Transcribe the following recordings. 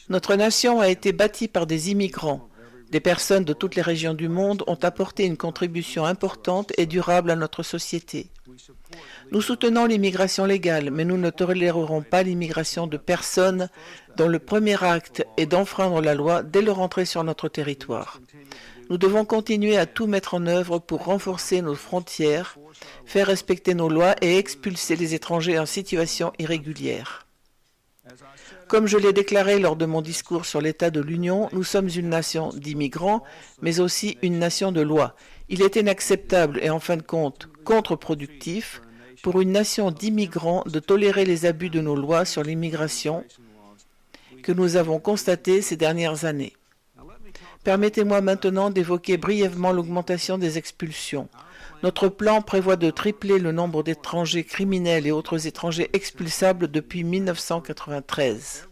Notre nation a été bâtie par des immigrants. Des personnes de toutes les régions du monde ont apporté une contribution importante et durable à notre société. Nous soutenons l'immigration légale, mais nous ne tolérerons pas l'immigration de personnes dont le premier acte est d'enfreindre la loi dès leur entrée sur notre territoire. Nous devons continuer à tout mettre en œuvre pour renforcer nos frontières, faire respecter nos lois et expulser les étrangers en situation irrégulière. Comme je l'ai déclaré lors de mon discours sur l'état de l'Union, nous sommes une nation d'immigrants, mais aussi une nation de loi. Il est inacceptable et en fin de compte contre-productif pour une nation d'immigrants de tolérer les abus de nos lois sur l'immigration que nous avons constatés ces dernières années. Permettez-moi maintenant d'évoquer brièvement l'augmentation des expulsions. Notre plan prévoit de tripler le nombre d'étrangers criminels et autres étrangers expulsables depuis 1993.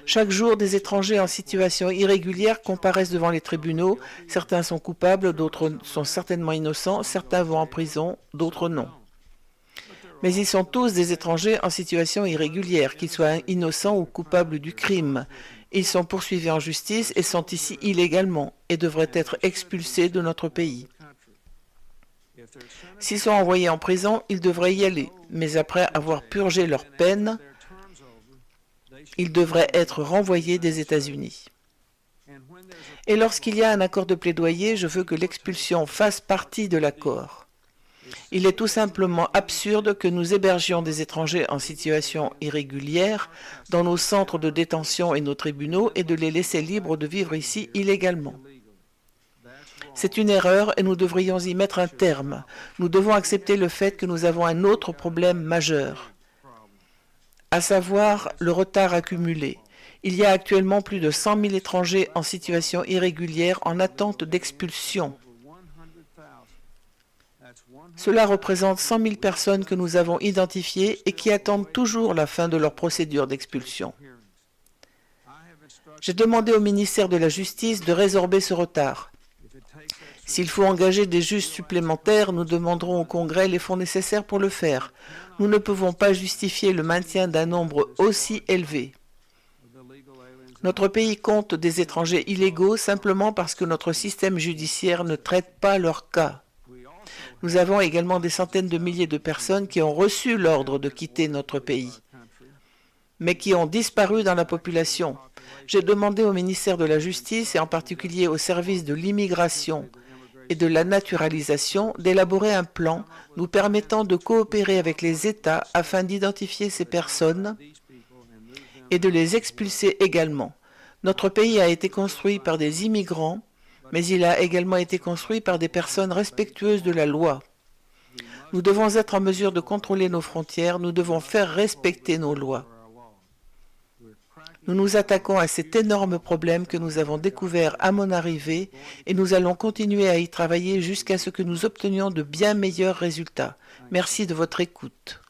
Chaque jour, des étrangers en situation irrégulière comparaissent devant les tribunaux. Certains sont coupables, d'autres sont certainement innocents, certains vont en prison, d'autres non. Mais ils sont tous des étrangers en situation irrégulière, qu'ils soient innocents ou coupables du crime. Ils sont poursuivis en justice et sont ici illégalement et devraient être expulsés de notre pays. S'ils sont envoyés en prison, ils devraient y aller, mais après avoir purgé leur peine, ils devraient être renvoyés des États-Unis. Et lorsqu'il y a un accord de plaidoyer, je veux que l'expulsion fasse partie de l'accord. Il est tout simplement absurde que nous hébergions des étrangers en situation irrégulière dans nos centres de détention et nos tribunaux et de les laisser libres de vivre ici illégalement. C'est une erreur et nous devrions y mettre un terme. Nous devons accepter le fait que nous avons un autre problème majeur, à savoir le retard accumulé. Il y a actuellement plus de 100 000 étrangers en situation irrégulière en attente d'expulsion. Cela représente 100 000 personnes que nous avons identifiées et qui attendent toujours la fin de leur procédure d'expulsion. J'ai demandé au ministère de la Justice de résorber ce retard. S'il faut engager des juges supplémentaires, nous demanderons au Congrès les fonds nécessaires pour le faire. Nous ne pouvons pas justifier le maintien d'un nombre aussi élevé. Notre pays compte des étrangers illégaux simplement parce que notre système judiciaire ne traite pas leur cas. Nous avons également des centaines de milliers de personnes qui ont reçu l'ordre de quitter notre pays, mais qui ont disparu dans la population. J'ai demandé au ministère de la Justice et en particulier au service de l'immigration et de la naturalisation d'élaborer un plan nous permettant de coopérer avec les États afin d'identifier ces personnes et de les expulser également. Notre pays a été construit par des immigrants, mais il a également été construit par des personnes respectueuses de la loi. Nous devons être en mesure de contrôler nos frontières, nous devons faire respecter nos lois. Nous nous attaquons à cet énorme problème que nous avons découvert à mon arrivée et nous allons continuer à y travailler jusqu'à ce que nous obtenions de bien meilleurs résultats. Merci de votre écoute.